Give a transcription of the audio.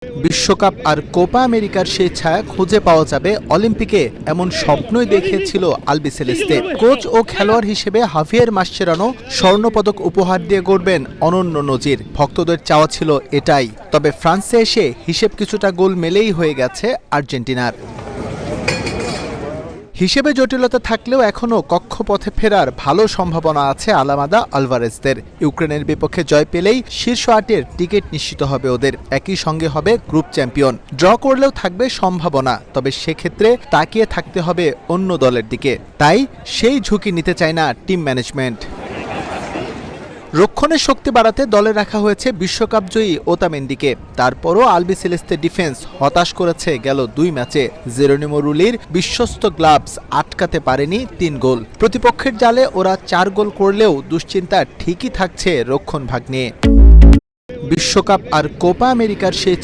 বিশ্বকাপ আর কোপা আমেরিকার সেই ছায়া খুঁজে পাওয়া যাবে অলিম্পিকে, এমন স্বপ্নই দেখিয়েছিল আলবিসেলেস্তে। কোচ ও খেলোয়াড় হিসেবে হাভিয়ের মাসচেরানো স্বর্ণপদক উপহার দিয়ে গড়বেন অনন্য নজির। ভক্তদের চাওয়া ছিল এটাই। তবে ফ্রান্সে এসে হিসেব কিছুটা গোলমেলেই হয়ে গেছে আর্জেন্টিনার। হিসেবে জটিলতা থাকলেও এখনও কক্ষপথে ফেরার ভালো সম্ভাবনা আছে আলামাদা আলভারেজদের। ইউক্রেনের বিপক্ষে জয় পেলেই শীর্ষ ৮-এর টিকিট নিশ্চিত হবে ওদের। একই সঙ্গে হবে গ্রুপ চ্যাম্পিয়ন। ড্র করলেও থাকবে সম্ভাবনা, তবে সেক্ষেত্রে তাকিয়ে থাকতে হবে অন্য দলের দিকে। তাই সেই ঝুঁকি নিতে চায় না টিম ম্যানেজমেন্ট। রক্ষণের শক্তি বাড়াতে দলে রাখা হয়েছে বিশ্বকাপজয়ী ওতামেন্দিকে। তারপরও আলবিসেলেস্তে ডিফেন্স হতাশ করেছে গেল ২ ম্যাচে। জেরোনিমো রুলির বিশ্বস্ত গ্লাভস আটকাতে পারেনি ৩ গোল। প্রতিপক্ষের জালে ওরা ৪ গোল করলেও দুশ্চিন্তা ঠিকই থাকছে রক্ষণভাগ নিয়ে। বিশ্বকাপ আর কোপা আমেরিকার সেই